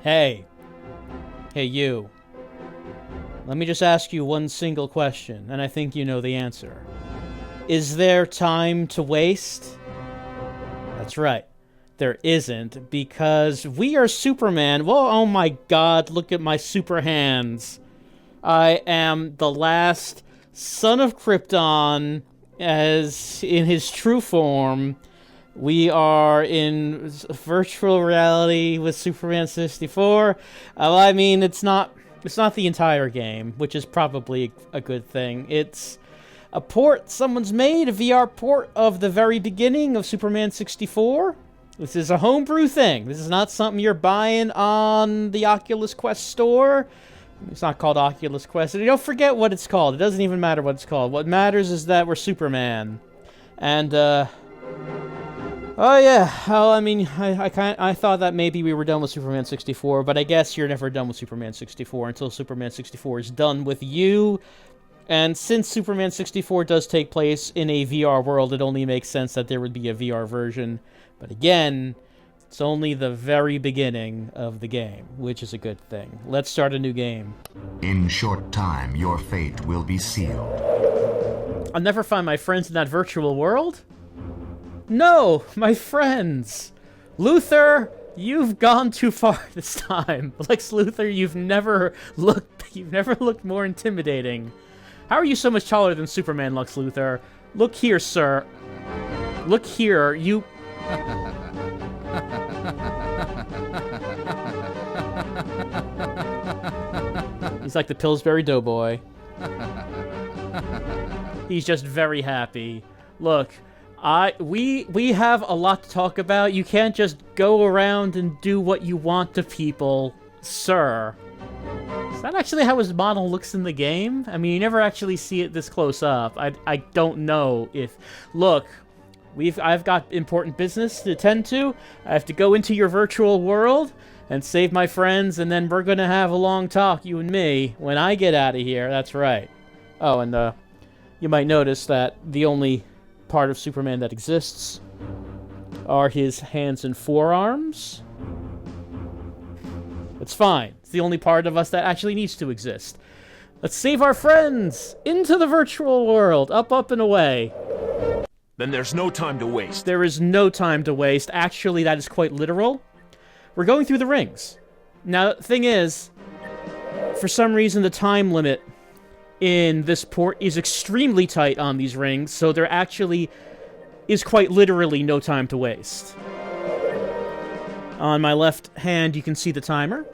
Hey. Hey, you. Let me just ask you one single question, and I think you know the answer. Is there time to waste? That's right. There isn't, because we are Superman. Well, oh my god, look at my super hands. I am the last son of Krypton, as in his true form. We are in virtual reality with Superman 64. I mean, it's not the entire game, which is probably a good thing. It's a port someone's made, a VR port of the very beginning of Superman 64. This is a homebrew thing. This is not something you're buying on the Oculus Quest store. It's not called Oculus Quest. You don't forget what it's called. It doesn't even matter what it's called. What matters is that we're Superman. And, oh yeah, well, I mean, I thought that maybe we were done with Superman 64, but I guess you're never done with Superman 64 until Superman 64 is done with you. And since Superman 64 does take place in a VR world, it only makes sense that there would be a VR version. But again, it's only the very beginning of the game, which is a good thing. Let's start a new game. In short time, your fate will be sealed. I'll never find my friends in that virtual world? No, my friends! Luthor, you've gone too far this time. Lex Luthor, you've never looked more intimidating. How are you so much taller than Superman, Lex Luthor? Look here, sir. Look here, you... He's like the Pillsbury Doughboy. He's just very happy. Look, we have a lot to talk about. You can't just go around and do what you want to people, sir. Is that actually how his model looks in the game? I mean, you never actually see it this close up. I don't know if... Look, I've got important business to attend to. I have to go into your virtual world and save my friends, and then we're gonna have a long talk, you and me, when I get out of here. That's right. Oh, and you might notice that the only part of Superman that exists are his hands and forearms. It's fine. It's the only part of us that actually needs to exist. Let's save our friends into the virtual world. Up, up, and away. Then there's no time to waste. There is no time to waste. Actually, that is quite literal. We're going through the rings. Now, the thing is, for some reason, the time limit in this port is extremely tight on these rings, so there actually is quite literally no time to waste. On my left hand, you can see the timer.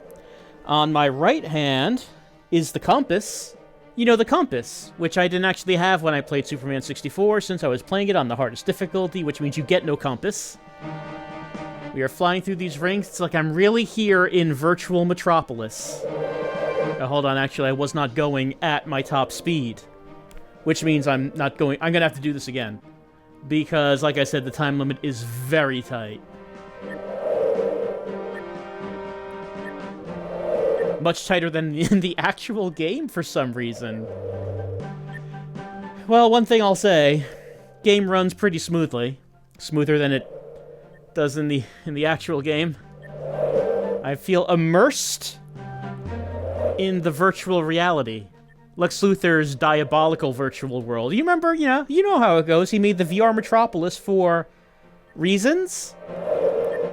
On my right hand is the compass. You know, the compass, which I didn't actually have when I played Superman 64, since I was playing it on the hardest difficulty, which means you get no compass. We are flying through these rings. It's like I'm really here in virtual Metropolis. Hold on, actually, I was not going at my top speed, which means I'm not going... I'm gonna have to do this again, because, like I said, the time limit is very tight. Much tighter than in the actual game for some reason. Well, one thing I'll say, game runs pretty smoothly. Smoother than it does in the actual game. I feel immersed in the virtual reality. Lex Luthor's diabolical virtual world. You remember, you know how it goes. He made the VR Metropolis for reasons?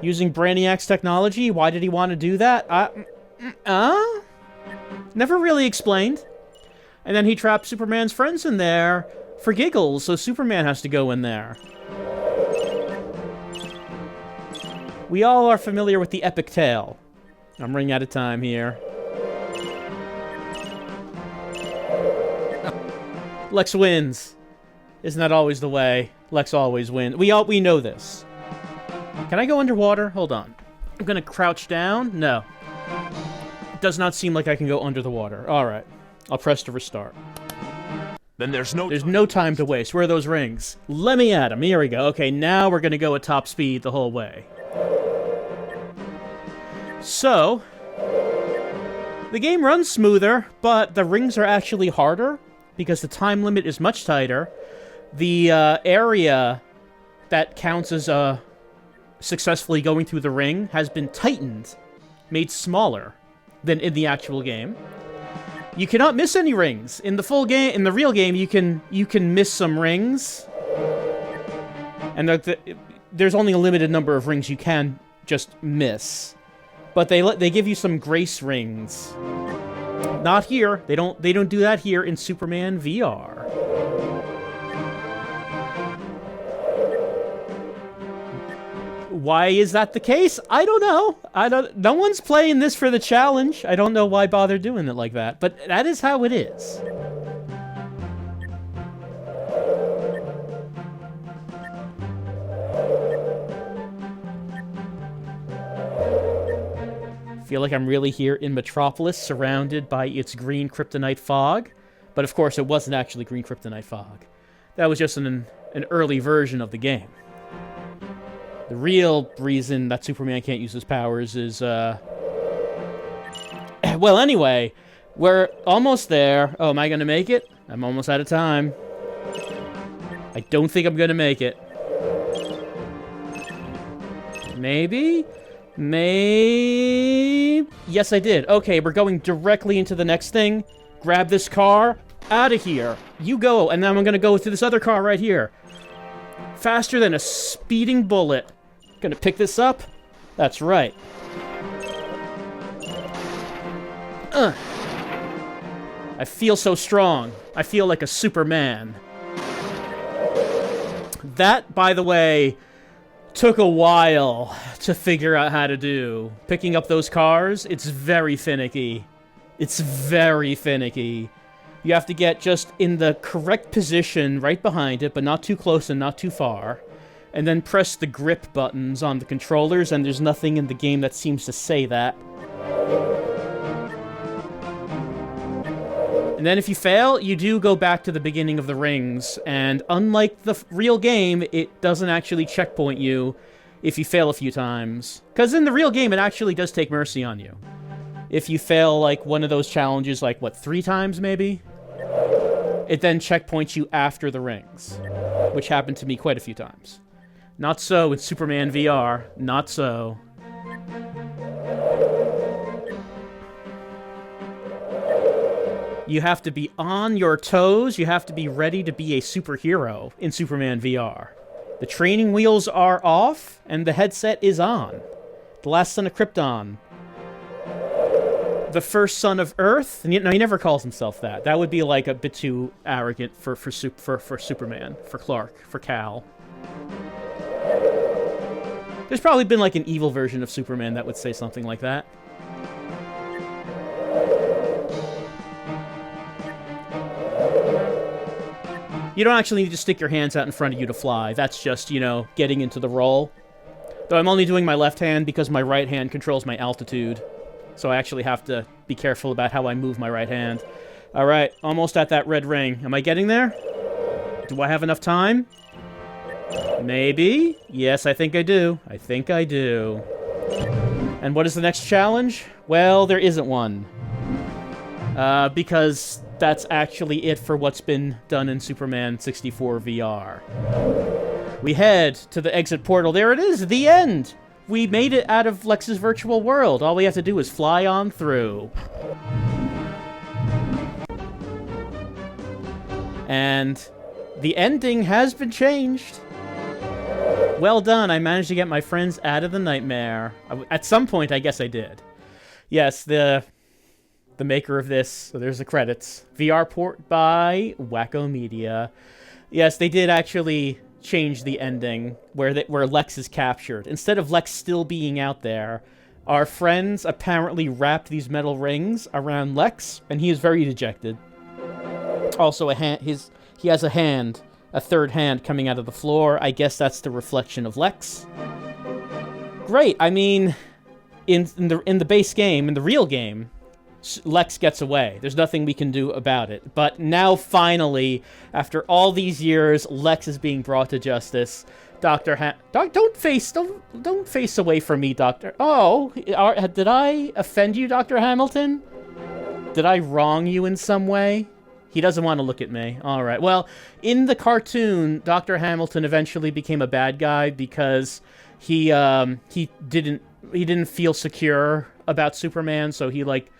Using Brainiac's technology? Why did he want to do that? Never really explained. And then he trapped Superman's friends in there for giggles, so Superman has to go in there. We all are familiar with the epic tale. I'm running out of time here. Lex wins. Isn't that always the way? Lex always wins. We know this. Can I go underwater? Hold on. I'm gonna crouch down. No. It does not seem like I can go under the water. Alright. I'll press to restart. Then there's no time to waste. Where are those rings? Let me at them. Here we go. Okay, now we're gonna go at top speed the whole way. So, the game runs smoother, but the rings are actually harder because the time limit is much tighter. The area that counts as successfully going through the ring has been tightened made smaller than in the actual game. You cannot miss any rings. In the full game, in the real game, you can miss some rings. And there's only a limited number of rings you can just miss. But they give you some grace rings. Not here. They don't do that here in Superman VR. Why is that the case? I don't know. No one's playing this for the challenge. I don't know why bother doing it like that, but that is how it is. Feel like I'm really here in Metropolis, surrounded by its green kryptonite fog. But of course, it wasn't actually green kryptonite fog. That was just an early version of the game. The real reason that Superman can't use his powers is, well, anyway, we're almost there. Oh, am I gonna make it? I'm almost out of time. I don't think I'm gonna make it. Maybe? Yes, I did. Okay, we're going directly into the next thing. Grab this car. Out of here. You go, and then I'm gonna go to this other car right here. Faster than a speeding bullet. Gonna pick this up? That's right. I feel so strong. I feel like a Superman. That, by the way, took a while to figure out how to do. Picking up those cars, it's very finicky. It's very finicky. You have to get just in the correct position right behind it, but not too close and not too far. And then press the grip buttons on the controllers, and there's nothing in the game that seems to say that. And then if you fail, you do go back to the beginning of the rings, and unlike the real game, it doesn't actually checkpoint you if you fail a few times. Because in the real game, it actually does take mercy on you. If you fail, like, one of those challenges, like, what, 3 times, maybe? It then checkpoints you after the rings, which happened to me quite a few times. Not so in Superman VR. Not so. You have to be on your toes. You have to be ready to be a superhero in Superman VR. The training wheels are off, and the headset is on. The last son of Krypton. The first son of Earth. No, he never calls himself that. That would be like a bit too arrogant for Superman, for Clark, for Cal. There's probably been like an evil version of Superman that would say something like that. You don't actually need to stick your hands out in front of you to fly. That's just, you know, getting into the role. Though I'm only doing my left hand because my right hand controls my altitude. So I actually have to be careful about how I move my right hand. Alright, almost at that red ring. Am I getting there? Do I have enough time? Maybe? Yes, I think I do. I think I do. And what is the next challenge? Well, there isn't one. Because that's actually it for what's been done in Superman 64 VR. We head to the exit portal. There it is, the end! We made it out of Lex's virtual world. All we have to do is fly on through. And the ending has been changed. Well done, I managed to get my friends out of the nightmare. At some point, I guess I did. Yes, the maker of this, so there's the credits. VR port by Wacko Media. Yes, they did actually change the ending where Lex is captured. Instead of Lex still being out there, our friends apparently wrapped these metal rings around Lex, and he is very dejected. Also, he has a hand, a third hand coming out of the floor. I guess that's the reflection of Lex. Great. I mean, in the base game, in the real game, Lex gets away. There's nothing we can do about it. But now, finally, after all these years, Lex is being brought to justice. Don't face away from me, Doctor. Oh, did I offend you, Dr. Hamilton? Did I wrong you in some way? He doesn't want to look at me. All right. Well, in the cartoon, Dr. Hamilton eventually became a bad guy because he didn't feel secure about Superman, so he like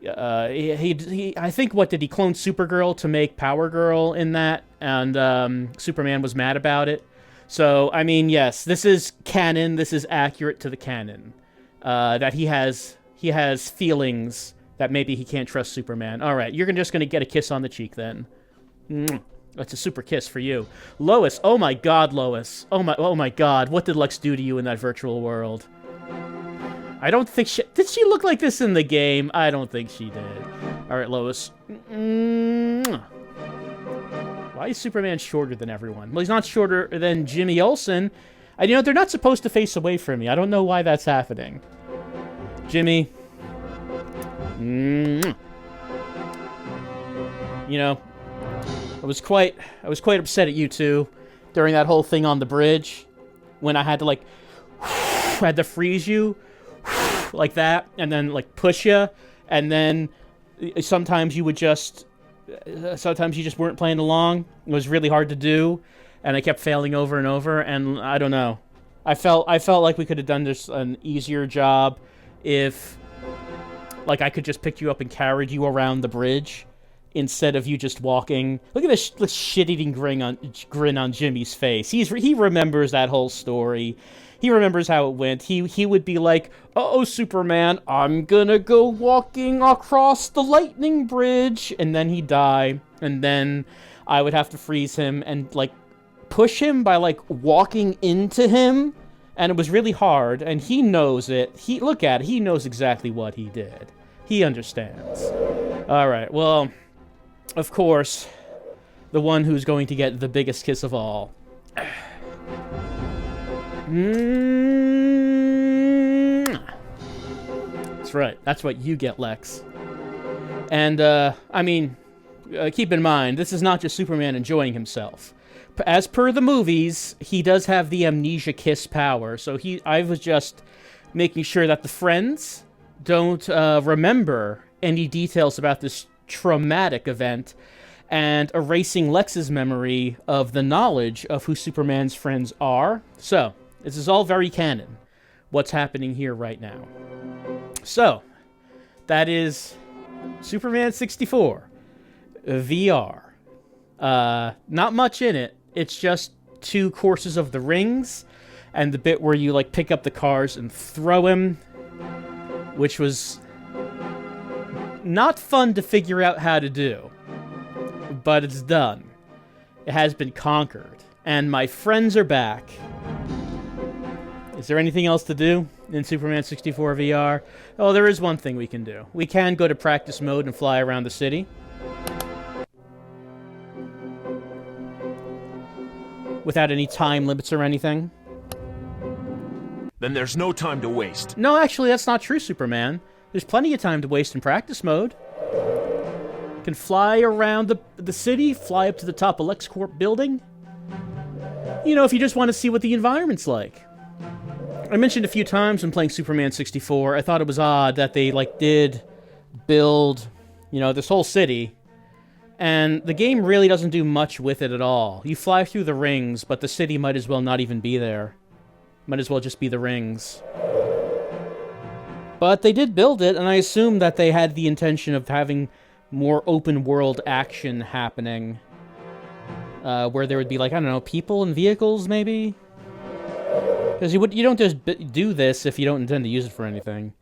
he I think what did he clone Supergirl to make Power Girl in that, and Superman was mad about it. So I mean, yes, this is canon. This is accurate to the canon that he has feelings that maybe he can't trust Superman. All right, you're just gonna get a kiss on the cheek then. That's a super kiss for you, Lois. Oh my God, Lois. Oh my God. What did Lex do to you in that virtual world? I don't think did she look like this in the game? I don't think she did. All right, Lois. Why is Superman shorter than everyone? Well, he's not shorter than Jimmy Olsen. They're not supposed to face away from me. I don't know why that's happening. Jimmy. I was quite upset at you two during that whole thing on the bridge when I had to had to freeze you like that and then push you, and then sometimes you just weren't playing along. It was really hard to do, and I kept failing over and over, and I don't know. I felt like we could have done this an easier job if I could just pick you up and carried you around the bridge instead of you just walking. Look at this shit-eating grin on Jimmy's face. He remembers that whole story. He remembers how it went. He would be like, "Uh-oh, Superman, I'm gonna go walking across the lightning bridge," and then he'd die, and then I would have to freeze him and push him by walking into him, and it was really hard, and he knows it. He knows exactly what he did. He understands. All right, well, of course, the one who's going to get the biggest kiss of all. That's right. That's what you get, Lex. And, keep in mind, this is not just Superman enjoying himself. As per the movies, he does have the amnesia kiss power, so I was just making sure that the friends don't remember any details about this traumatic event, and erasing Lex's memory of the knowledge of who Superman's friends are. So, this is all very canon, what's happening here right now. So, that is Superman 64 VR. Not much in it. It's just 2 courses of the rings, and the bit where you pick up the cars and throw him, which was not fun to figure out how to do, but it's done. It has been conquered, and my friends are back. Is there anything else to do in Superman 64 VR? Oh, there is one thing we can do. We can go to practice mode and fly around the city. Without any time limits or anything. Then there's no time to waste. No, actually, that's not true, Superman. There's plenty of time to waste in practice mode. You can fly around the city, fly up to the top of LexCorp building. If you just want to see what the environment's like. I mentioned a few times when playing Superman 64, I thought it was odd that they, did build, this whole city. And the game really doesn't do much with it at all. You fly through the rings, but the city might as well not even be there. Might as well just be the rings. But they did build it, and I assume that they had the intention of having more open-world action happening. Where there would be, I don't know, people and vehicles, maybe? Because you don't just do this if you don't intend to use it for anything.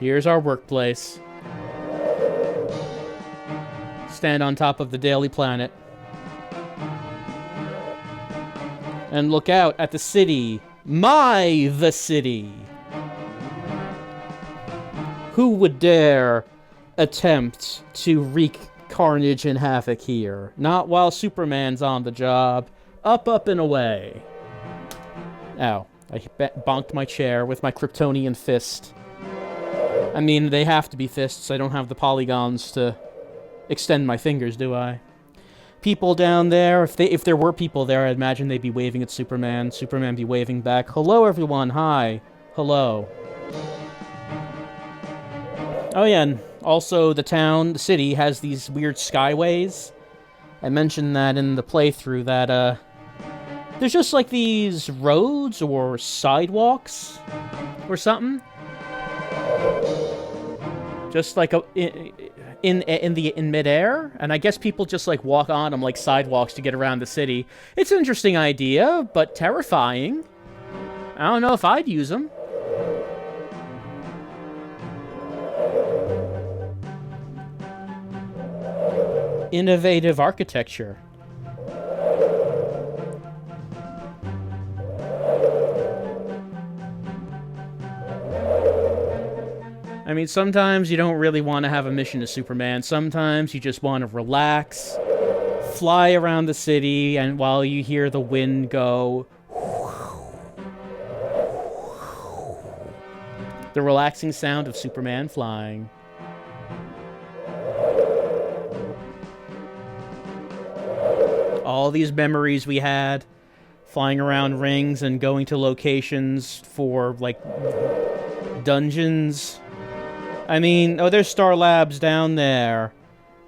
Here's our workplace. Stand on top of the Daily Planet. And look out at the city. The city. Who would dare attempt to wreak carnage and havoc here? Not while Superman's on the job. Up, and away. Ow. I bonked my chair with my Kryptonian fist. I mean, they have to be fists. I don't have the polygons to extend my fingers, do I? People down there, if there were people there, I'd imagine they'd be waving at Superman. Superman be waving back. Hello, everyone. Hi. Hello. Oh, yeah, and also the city, has these weird skyways. I mentioned that in the playthrough, that, There's just like these roads or sidewalks or something. Just like in midair, and I guess people just like walk on them like sidewalks to get around the city. It's an interesting idea, but terrifying. I don't know if I'd use them. Innovative architecture. I mean, sometimes you don't really want to have a mission as Superman. Sometimes you just want to relax, fly around the city, and while you hear the wind go... the relaxing sound of Superman flying. All these memories we had, flying around rings and going to locations for, like, dungeons. I mean, oh, there's Star Labs down there.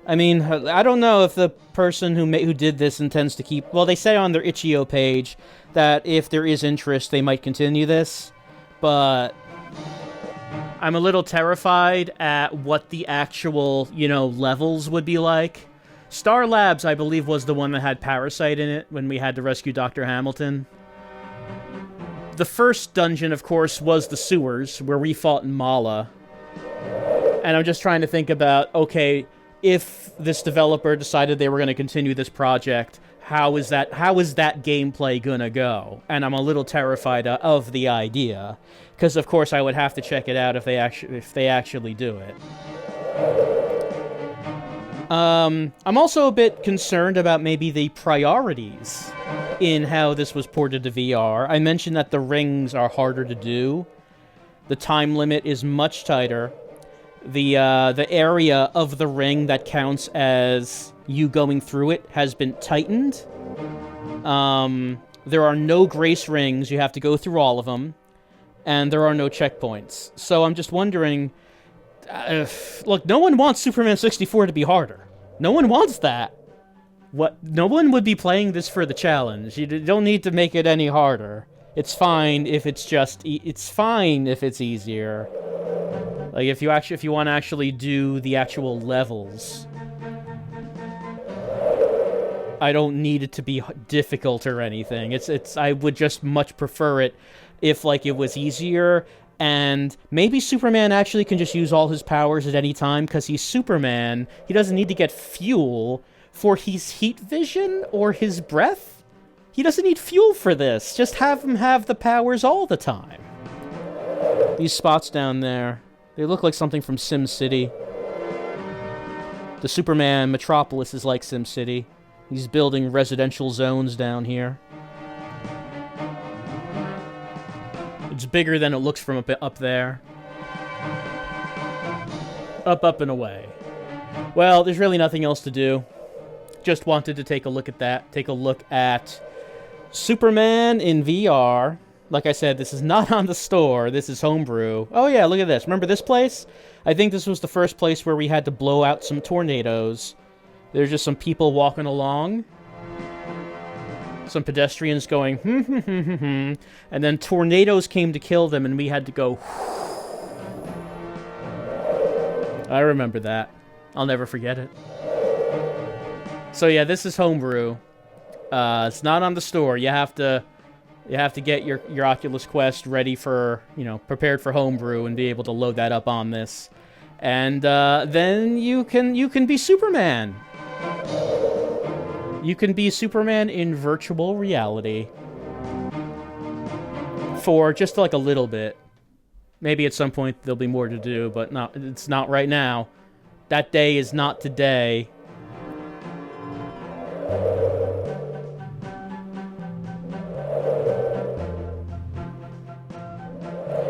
I mean, I don't know if the person who did this intends to keep... Well, they say on their itch.io page that if there is interest, they might continue this. But I'm a little terrified at what the actual, you know, levels would be like. Star Labs, I believe, was the one that had Parasite in it when we had to rescue Dr. Hamilton. The first dungeon, of course, was the sewers, where we fought in Mala. And I'm just trying to think about, okay, if this developer decided they were going to continue this project, how is that gameplay going to go? And I'm a little terrified of the idea, because of course I would have to check it out if they actually do it. I'm also a bit concerned about maybe the priorities in how this was ported to VR. I mentioned that the rings are harder to do. The time limit is much tighter. The area of the ring that counts as you going through it has been tightened. There are no grace rings. You have to go through all of them. And there are no checkpoints. So I'm just wondering... look, no one wants Superman 64 to be harder. No one wants that. No one would be playing this for the challenge. You don't need to make it any harder. It's fine if it's just... It's fine if it's easier. Like, if you want to actually do the actual levels, I don't need it to be difficult or anything. I would just much prefer it if, like, it was easier, and maybe Superman actually can just use all his powers at any time, because he's Superman. He doesn't need to get fuel for his heat vision or his breath. He doesn't need fuel for this. Just have him have the powers all the time. These spots down there, they look like something from SimCity. The Superman Metropolis is like SimCity. He's building residential zones down here. It's bigger than it looks from up there. Up, and away. Well, there's really nothing else to do. Just wanted to take a look at that. Take a look at Superman in VR. Like I said, this is not on the store. This is homebrew. Oh yeah, look at this. Remember this place? I think this was the first place where we had to blow out some tornadoes. There's just some people walking along. Some pedestrians going, and then tornadoes came to kill them, and we had to go. I remember that. I'll never forget it. So yeah, this is homebrew. It's not on the store. You have to get your Oculus Quest ready for, prepared for homebrew and be able to load that up on this, and then you can be Superman. You can be Superman in virtual reality. For just like a little bit. Maybe at some point there'll be more to do, but it's not right now. That day is not today.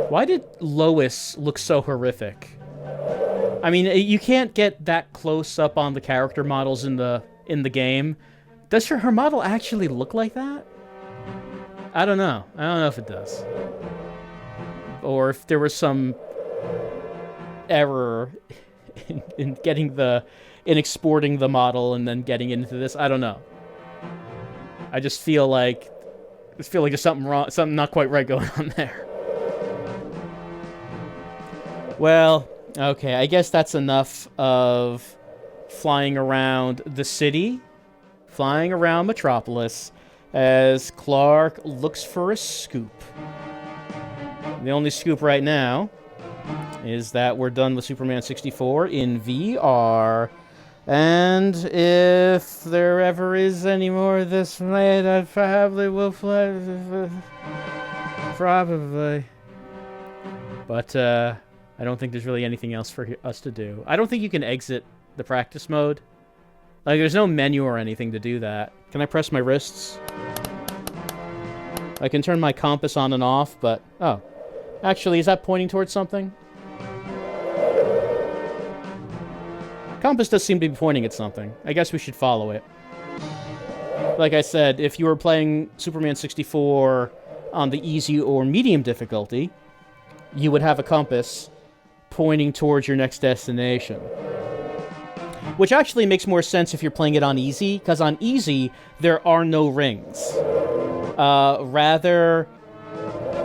Why did Lois look so horrific? I mean, you can't get that close up on the character models in the game. Does her model actually look like that? I don't know. I don't know if it does. Or if there was some error in exporting the model and then getting into this. I don't know. I just feel like just feel like there's something wrong, something not quite right going on there. Well, okay, I guess that's enough of flying around the city, flying around Metropolis, as Clark looks for a scoop. The only scoop right now is that we're done with Superman 64 in VR. And if there ever is any more of this made, I probably will play. Probably. But, I don't think there's really anything else for us to do. I don't think you can exit the practice mode. Like, there's no menu or anything to do that. Can I press my wrists? I can turn my compass on and off, but... Oh. Actually, is that pointing towards something? Compass does seem to be pointing at something. I guess we should follow it. Like I said, if you were playing Superman 64 on the easy or medium difficulty, you would have a compass pointing towards your next destination. Which actually makes more sense if you're playing it on easy, because on easy, there are no rings. Rather,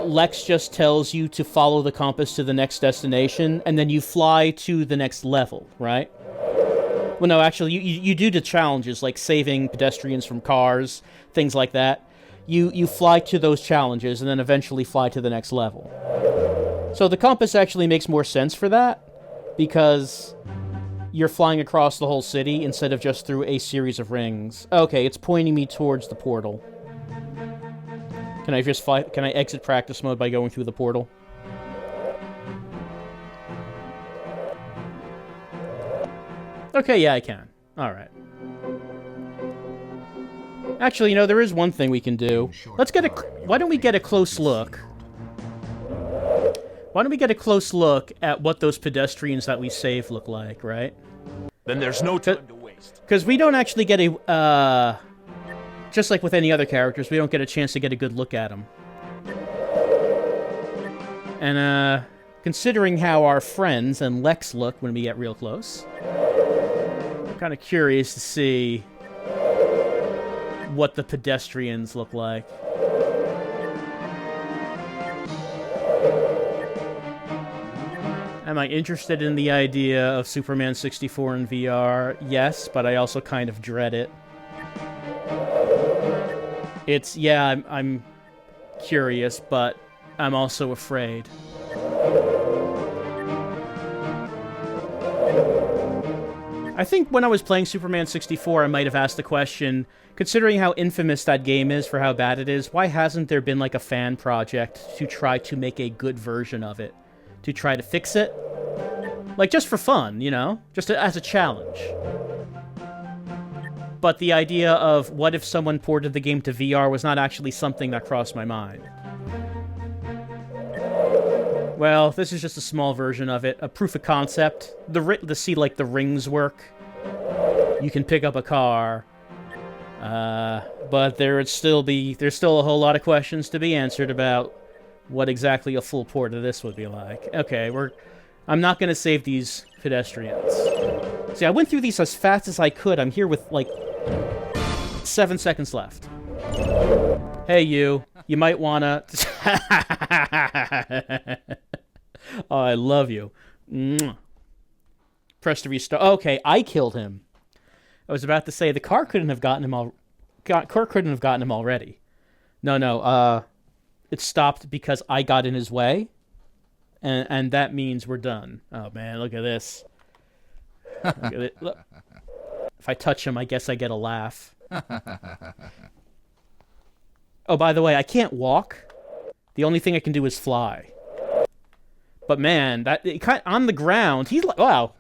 Lex just tells you to follow the compass to the next destination, and then you fly to the next level, right? Well, no, actually, you do the challenges, like saving pedestrians from cars, things like that. You fly to those challenges, and then eventually fly to the next level. So the compass actually makes more sense for that, because you're flying across the whole city instead of just through a series of rings. Okay, it's pointing me towards the portal. Can I just fly? Can I exit practice mode by going through the portal? Okay, yeah, I can. Alright. Actually, you know, there is one thing we can do. Let's get a... Why don't we get a close look? Why don't we get a close look at what those pedestrians that we saved look like, right? Then there's no time to waste. Because we don't actually get a... just like with any other characters, we don't get a chance to get a good look at them. And, considering how our friends and Lex look when we get real close... I'm kind of curious to see what the pedestrians look like. Am I interested in the idea of Superman 64 in VR? Yes, but I also kind of dread it. It's, yeah, I'm curious, but I'm also afraid. I think when I was playing Superman 64, I might have asked the question, considering how infamous that game is for how bad it is, why hasn't there been like a fan project to try to make a good version of it? To try to fix it? Like, just for fun, you know? Just as a challenge. But the idea of what if someone ported the game to VR was not actually something that crossed my mind. Well, this is just a small version of it. A proof of concept. To see, like, the rings work. You can pick up a car. But there's still a whole lot of questions to be answered about what exactly a full port of this would be like. Okay, I'm not going to save these pedestrians. See, I went through these as fast as I could. I'm here with, like, 7 seconds left. Hey, you. You might wanna... Oh, I love you. Mwah. Press to restart. Okay, I killed him. I was about to say, the car couldn't have gotten him already. No, it stopped because I got in his way. And that means we're done. Oh, man, look at this. Look at it. Look. If I touch him, I guess I get a laugh. Oh, by the way, I can't walk. The only thing I can do is fly. But man, on the ground, he's like, wow.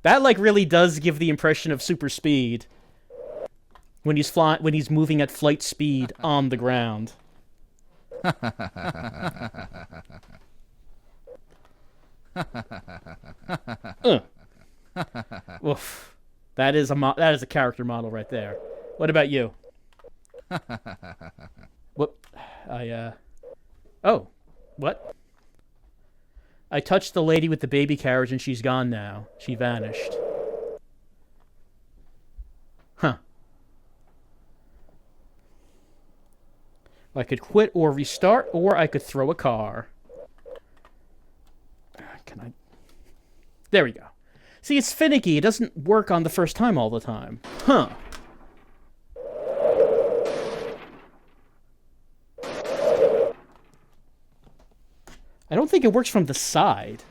That like really does give the impression of super speed. When he's moving at flight speed on the ground. Oof. That is a character model right there. What about you? Whoop. Oh. What? I touched the lady with the baby carriage and she's gone now. She vanished. Huh. I could quit or restart, or I could throw a car. Can I... There we go. See, it's finicky. It doesn't work on the first time all the time. Huh. I don't think it works from the side.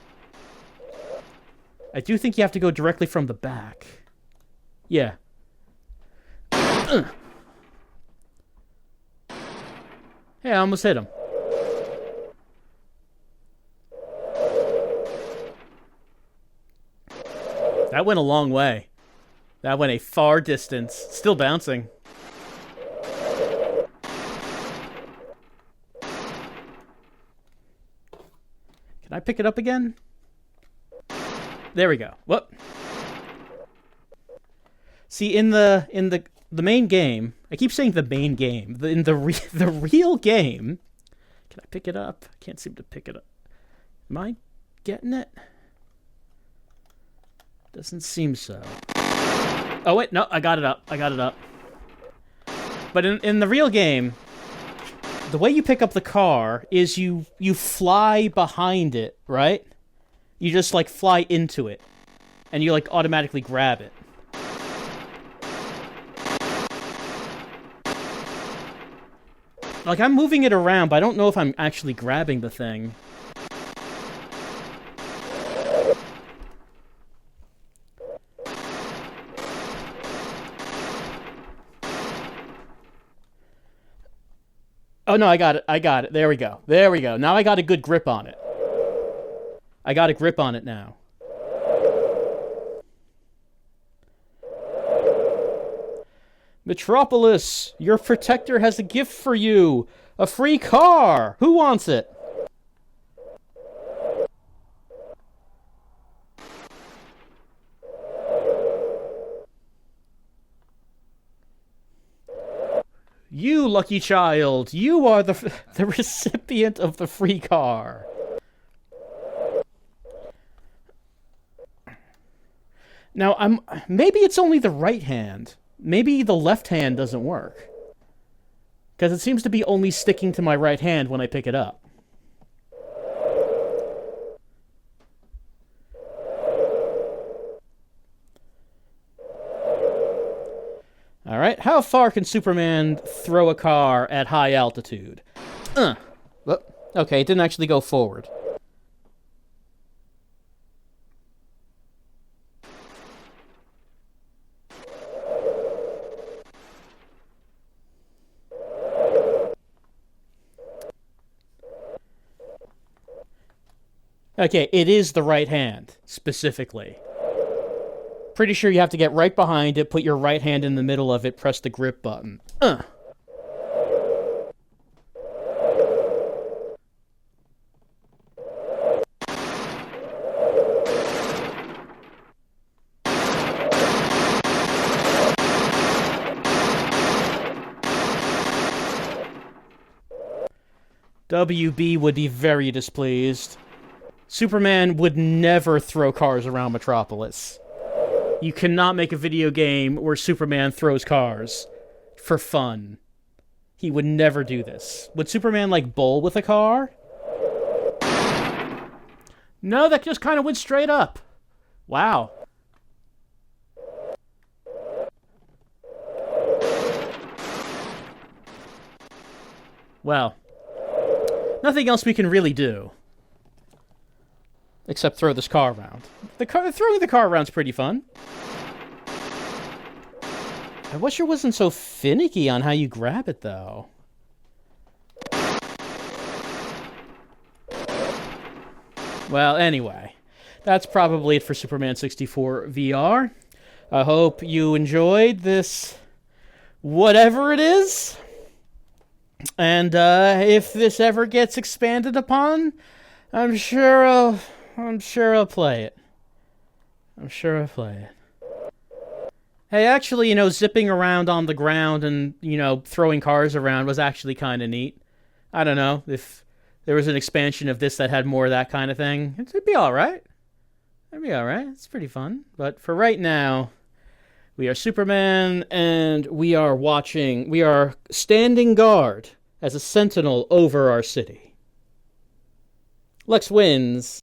I do think you have to go directly from the back. Yeah. Hey, I almost hit him. That went a long way. That went a far distance. Still bouncing. Can I pick it up again? There we go. Whoop. See, in the main game, I keep saying the main game. In the real game, can I pick it up? I can't seem to pick it up. Am I getting it? Doesn't seem so. Oh wait, no, I got it up. I got it up. But in the real game, the way you pick up the car is you fly behind it, right? You just like fly into it, and you like automatically grab it. Like, I'm moving it around, but I don't know if I'm actually grabbing the thing. Oh, no, I got it. I got it. There we go. There we go. Now I got a good grip on it. I got a grip on it now. Metropolis, your protector has a gift for you. A free car. Who wants it? You, lucky child, you are the recipient of the free car. Now, maybe it's only the right hand. Maybe the left hand doesn't work. Because it seems to be only sticking to my right hand when I pick it up. Alright, how far can Superman throw a car at high altitude? Okay, it didn't actually go forward. Okay, it is the right hand, specifically. Pretty sure you have to get right behind it, put your right hand in the middle of it, press the grip button. WB would be very displeased. Superman would never throw cars around Metropolis. You cannot make a video game where Superman throws cars for fun. He would never do this. Would Superman, like, bowl with a car? No, that just kind of went straight up. Wow. Well, nothing else we can really do. Except throw this car around. Throwing the car around's pretty fun. I wish it wasn't so finicky on how you grab it, though. Well, anyway. That's probably it for Superman 64 VR. I hope you enjoyed this whatever it is. And if this ever gets expanded upon, I'm sure I'll play it. I'm sure I'll play it. Hey, actually, zipping around on the ground and, throwing cars around was actually kind of neat. I don't know, if there was an expansion of this that had more of that kind of thing, it'd be alright. It'd be alright. It's pretty fun. But for right now, we are Superman, and we are standing guard as a sentinel over our city. Lex wins,